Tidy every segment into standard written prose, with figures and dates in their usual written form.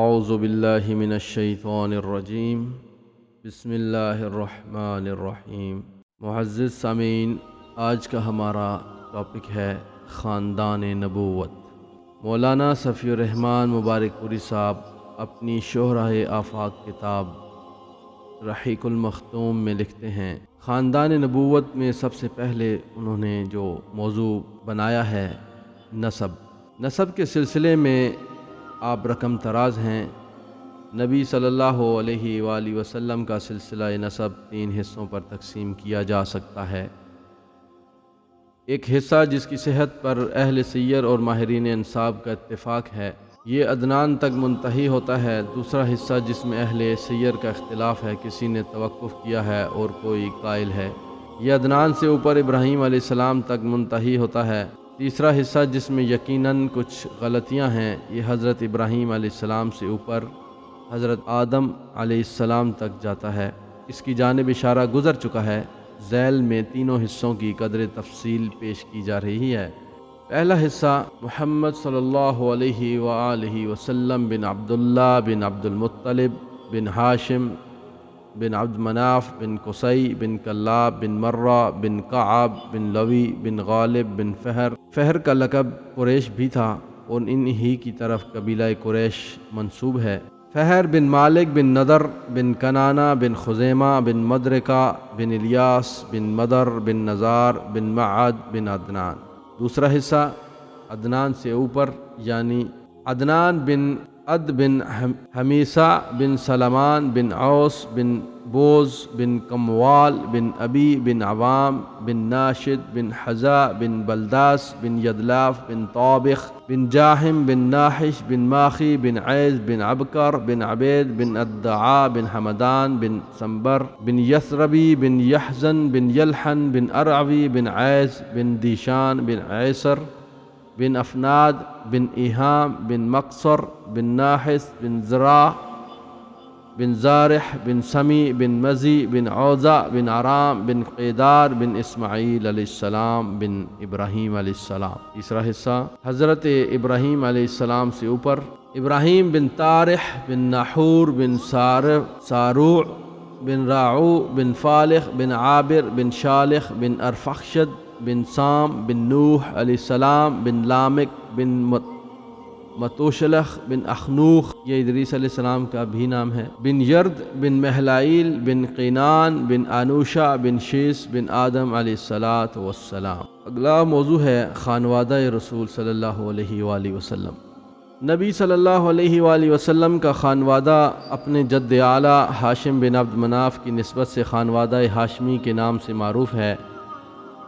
اعوذ باللہ من الشیطان الرجیم بسم اللہ الرحمن الرحیم۔ معزز سامعین، آج کا ہمارا ٹاپک ہے خاندان نبوت۔ مولانا صفی الرحمن مبارک پوری صاحب اپنی شہرہ آفاق کتاب رحیق المختوم میں لکھتے ہیں، خاندان نبوت میں سب سے پہلے انہوں نے جو موضوع بنایا ہے نسب کے سلسلے میں آپ رقم تراز ہیں۔ نبی صلی اللہ علیہ وآلہ وسلم کا سلسلہ نسب 3 حصوں پر تقسیم کیا جا سکتا ہے۔ ایک حصہ جس کی صحت پر اہل سیر اور ماہرین انساب کا اتفاق ہے، یہ عدنان تک منتہی ہوتا ہے۔ دوسرا حصہ جس میں اہل سیر کا اختلاف ہے، کسی نے توقف کیا ہے اور کوئی قائل ہے، یہ عدنان سے اوپر ابراہیم علیہ السلام تک منتہی ہوتا ہے۔ تیسرا حصہ جس میں یقیناً کچھ غلطیاں ہیں، یہ حضرت ابراہیم علیہ السلام سے اوپر حضرت آدم علیہ السلام تک جاتا ہے۔ اس کی جانب اشارہ گزر چکا ہے۔ ذیل میں تینوں حصوں کی قدر تفصیل پیش کی جا رہی ہے۔ پہلا حصہ محمد صلی اللہ علیہ وآلہ وسلم بن عبداللہ بن عبد المطلب بن ہاشم بن عبد مناف بن قصی بن کلاب بن مرہ بن کعب بن لوی بن غالب بن فہر کا لقب قریش بھی تھا اور انہی کی طرف قبیلہ قریش منسوب ہے۔ فہر بن مالک بن نضر بن کنانہ بن خزیمہ بن مدرکہ بن الیاس بن مدر بن نزار بن معد بن عدنان۔ دوسرا حصہ عدنان سے اوپر یعنی عدنان بن عد بن حمیسہ بن سلمان بن عوس بن بوز بن کموال بن ابی بن عوام بن ناشد بن حزا بن بلداس بن یدلاف بن طابخ بن جاہم بن ناحش بن ماخی بن عیز بن عبکر بن عبید بن ادعا بن حمدان بن سنبر بن یثربی بن یحزن بن یلحن بن ارعوی بن عیز بن دیشان بن عیسر بن افناد بن ایہام بن مقصر بن ناحس بن زراح بن زارح بن سمی بن مزی بن عوزہ بن عرام بن قیدار بن اسماعیل علیہ السلام بن ابراہیم علیہ السلام۔ تیسرا حصہ حضرت ابراہیم علیہ السلام سے اوپر ابراہیم بن طارح بن ناحور بن ساروع بن راعو بن فالخ بن عابر بن شالخ بن ارفخشد بن سام بن نوح علیہ السلام بن لامک بن متوشلخ بن اخنوخ، یہ ادریس علیہ السلام کا بھی نام ہے، بن یرد بن محلائیل بن قینان بن انوشا بن شیس بن آدم علیہ السلام۔ اگلا موضوع ہے خانوادہ رسول صلی اللہ علیہ وآلہ وسلم۔ نبی صلی اللہ علیہ وآلہ وسلم کا خانوادہ اپنے جد اعلیٰ ہاشم بن عبد مناف کی نسبت سے خانوادہ ہاشمی کے نام سے معروف ہے۔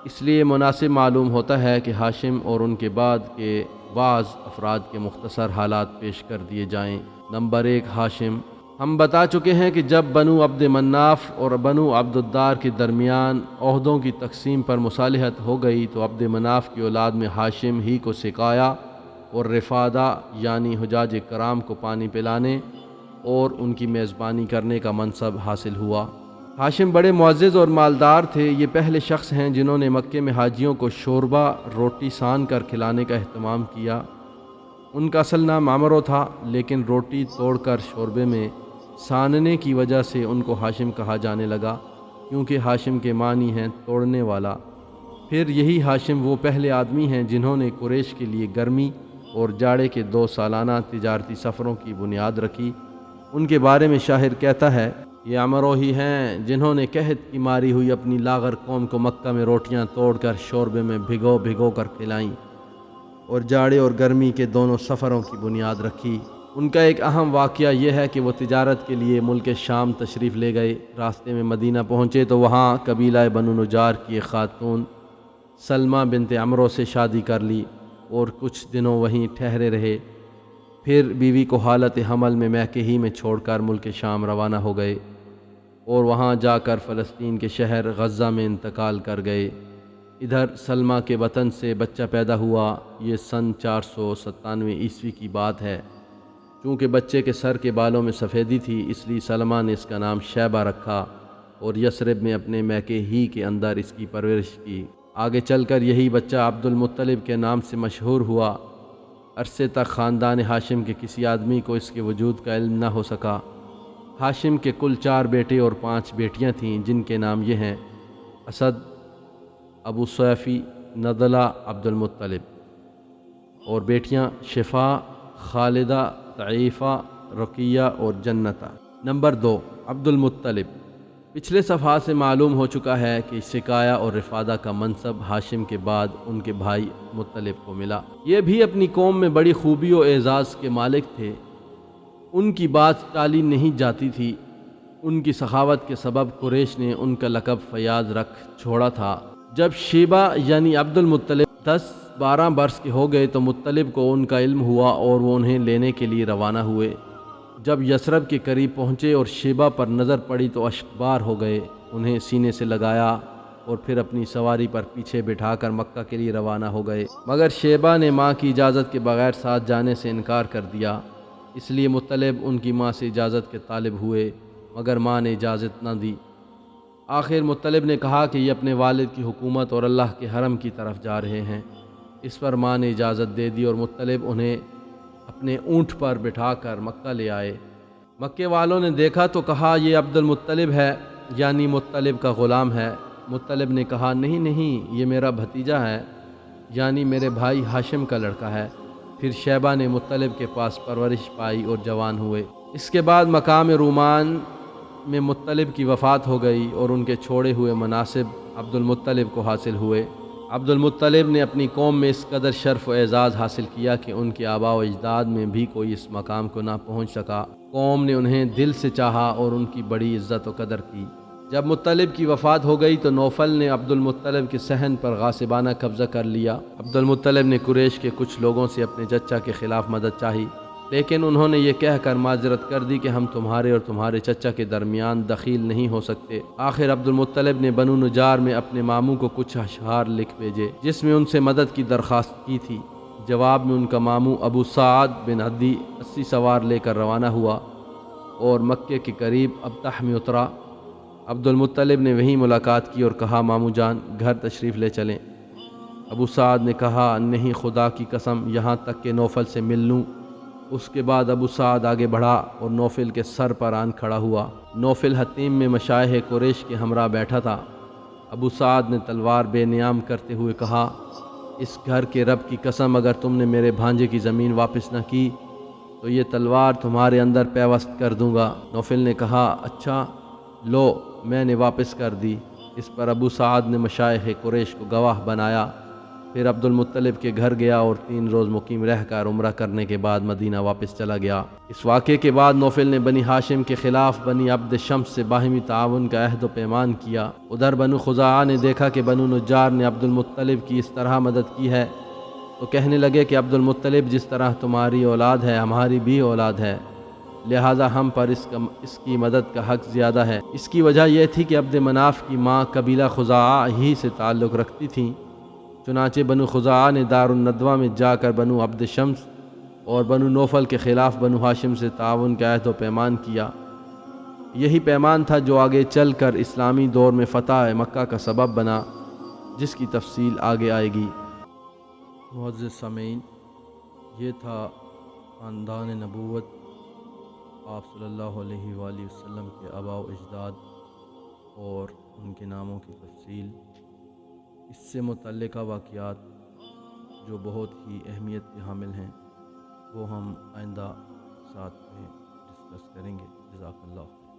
اس لیے مناسب معلوم ہوتا ہے کہ ہاشم اور ان کے بعد کے بعض افراد کے مختصر حالات پیش کر دیے جائیں۔ نمبر 1، ہاشم۔ ہم بتا چکے ہیں کہ جب بنو عبد مناف اور بنو عبد الدار کے درمیان عہدوں کی تقسیم پر مصالحت ہو گئی تو عبد مناف کی اولاد میں ہاشم ہی کو سقایا اور رفادہ یعنی حجاج کرام کو پانی پلانے اور ان کی میزبانی کرنے کا منصب حاصل ہوا۔ ہاشم بڑے معزز اور مالدار تھے۔ یہ پہلے شخص ہیں جنہوں نے مکے میں حاجیوں کو شوربہ روٹی سان کر کھلانے کا اہتمام کیا۔ ان کا اصل نام عمرو تھا، لیکن روٹی توڑ کر شوربے میں ساننے کی وجہ سے ان کو ہاشم کہا جانے لگا، کیونکہ ہاشم کے معنی ہیں توڑنے والا۔ پھر یہی ہاشم وہ پہلے آدمی ہیں جنہوں نے قریش کے لیے گرمی اور جاڑے کے 2 سالانہ تجارتی سفروں کی بنیاد رکھی۔ ان کے بارے میں شاعر کہتا ہے، یہ عمرو ہی ہیں جنہوں نے قحط کی ماری ہوئی اپنی لاغر قوم کو مکہ میں روٹیاں توڑ کر شوربے میں بھگو کر کھلائیں اور جاڑے اور گرمی کے دونوں سفروں کی بنیاد رکھی۔ ان کا ایک اہم واقعہ یہ ہے کہ وہ تجارت کے لیے ملک شام تشریف لے گئے۔ راستے میں مدینہ پہنچے تو وہاں قبیلہ بنو نجار کی ایک خاتون سلمہ بنت عمرو سے شادی کر لی اور کچھ دنوں وہیں ٹھہرے رہے۔ پھر بیوی کو حالت حمل میں میکے ہی میں چھوڑ کر ملک شام روانہ ہو گئے اور وہاں جا کر فلسطین کے شہر غزہ میں انتقال کر گئے۔ ادھر سلمہ کے وطن سے بچہ پیدا ہوا۔ یہ سن 497 عیسوی کی بات ہے۔ چونکہ بچے کے سر کے بالوں میں سفیدی تھی، اس لیے سلمہ نے اس کا نام شیبہ رکھا اور یثرب میں اپنے میکے ہی کے اندر اس کی پرورش کی۔ آگے چل کر یہی بچہ عبد المطلب کے نام سے مشہور ہوا۔ عرصے تک خاندان ہاشم کے کسی آدمی کو اس کے وجود کا علم نہ ہو سکا۔ ہاشم کے کل 4 بیٹے اور 5 بیٹیاں تھیں، جن کے نام یہ ہیں: اسد، ابو صیفی، نضلہ، عبد المطلب، اور بیٹیاں شفا، خالدہ، ضعیفہ، رقیہ اور جنتہ۔ نمبر 2، عبد المطلب۔ پچھلے صفحات سے معلوم ہو چکا ہے کہ سقایہ اور رفادہ کا منصب ہاشم کے بعد ان کے بھائی مطلب کو ملا۔ یہ بھی اپنی قوم میں بڑی خوبی و اعزاز کے مالک تھے، ان کی بات ٹالی نہیں جاتی تھی۔ ان کی سخاوت کے سبب قریش نے ان کا لقب فیاض رکھ چھوڑا تھا۔ جب شیبہ یعنی عبد المطلب 10-12 برس کے ہو گئے تو مطلب کو ان کا علم ہوا اور وہ انہیں لینے کے لیے روانہ ہوئے۔ جب یثرب کے قریب پہنچے اور شیبہ پر نظر پڑی تو اشکبار ہو گئے، انہیں سینے سے لگایا اور پھر اپنی سواری پر پیچھے بٹھا کر مکہ کے لیے روانہ ہو گئے، مگر شیبہ نے ماں کی اجازت کے بغیر ساتھ جانے سے انکار کر دیا۔ اس لیے مطلب ان کی ماں سے اجازت کے طالب ہوئے، مگر ماں نے اجازت نہ دی۔ آخر مطلب نے کہا کہ یہ اپنے والد کی حکومت اور اللہ کے حرم کی طرف جا رہے ہیں۔ اس پر ماں نے اجازت دے دی اور مطلب انہیں اپنے اونٹ پر بٹھا کر مکہ لے آئے۔ مکے والوں نے دیکھا تو کہا یہ عبد المطلب ہے، یعنی مطلب کا غلام ہے۔ مطلب نے کہا نہیں نہیں، یہ میرا بھتیجا ہے، یعنی میرے بھائی ہاشم کا لڑکا ہے۔ پھر شیبہ نے مطلب کے پاس پرورش پائی اور جوان ہوئے۔ اس کے بعد مقام رومان میں مطلب کی وفات ہو گئی اور ان کے چھوڑے ہوئے مناصب عبد المطلب کو حاصل ہوئے۔ عبد المطلب نے اپنی قوم میں اس قدر شرف و اعزاز حاصل کیا کہ ان کے آباء و اجداد میں بھی کوئی اس مقام کو نہ پہنچ سکا۔ قوم نے انہیں دل سے چاہا اور ان کی بڑی عزت و قدر کی۔ جب مطلب کی وفات ہو گئی تو نوفل نے عبد المطلب کے صحن پر غاصبانہ قبضہ کر لیا۔ عبد المطلب نے قریش کے کچھ لوگوں سے اپنے چچا کے خلاف مدد چاہی، لیکن انہوں نے یہ کہہ کر معذرت کر دی کہ ہم تمہارے اور تمہارے چچا کے درمیان دخیل نہیں ہو سکتے۔ آخر عبد المطلب نے بنو نجار میں اپنے ماموں کو کچھ اشعار لکھ بھیجے جس میں ان سے مدد کی درخواست کی تھی۔ جواب میں ان کا ماموں ابو سعد بن عدی 80 سوار لے کر روانہ ہوا اور مکے کے قریب ابطح میں اترا۔ عبد المطلب نے وہیں ملاقات کی اور کہا ماموں جان گھر تشریف لے چلیں۔ ابو سعد نے کہا نہیں، خدا کی قسم، یہاں تک کہ نوفل سے مل لوں۔ اس کے بعد ابو سعد آگے بڑھا اور نوفل کے سر پر آن کھڑا ہوا۔ نوفل حتیم میں مشائخ قریش کے ہمراہ بیٹھا تھا۔ ابو سعد نے تلوار بے نیام کرتے ہوئے کہا اس گھر کے رب کی قسم، اگر تم نے میرے بھانجے کی زمین واپس نہ کی تو یہ تلوار تمہارے اندر پیوست کر دوں گا۔ نوفل نے کہا اچھا لو، میں نے واپس کر دی۔ اس پر ابو سعد نے مشائخ قریش کو گواہ بنایا۔ پھر عبد المطلب کے گھر گیا اور 3 روز مقیم رہ کر عمرہ کرنے کے بعد مدینہ واپس چلا گیا۔ اس واقعے کے بعد نوفل نے بنی ہاشم کے خلاف بنی عبد شمس سے باہمی تعاون کا عہد و پیمان کیا۔ ادھر بنو خزاعہ نے دیکھا کہ بنو نجار نے عبد المطلب کی اس طرح مدد کی ہے تو کہنے لگے کہ عبد المطلب جس طرح تمہاری اولاد ہے ہماری بھی اولاد ہے، لہذا ہم پر اس کی مدد کا حق زیادہ ہے۔ اس کی وجہ یہ تھی کہ عبد مناف کی ماں قبیلہ خزاعہ ہی سے تعلق رکھتی تھیں۔ چنانچہ بنو خزاعہ نے دار الندوہ میں جا کر بنو عبد شمس اور بنو نوفل کے خلاف بنو ہاشم سے تعاون کا عہد و پیمان کیا۔ یہی پیمان تھا جو آگے چل کر اسلامی دور میں فتح مکہ کا سبب بنا، جس کی تفصیل آگے آئے گی۔ معزز سامعین، یہ تھا خاندان نبوت آپ صلی اللہ علیہ وآلہ وسلم کے آباء و اجداد اور ان کے ناموں کی تفصیل۔ اس سے متعلقہ واقعات جو بہت ہی اہمیت کے حامل ہیں وہ ہم آئندہ ساتھ میں ڈسکس کریں گے۔ جزاک اللہ۔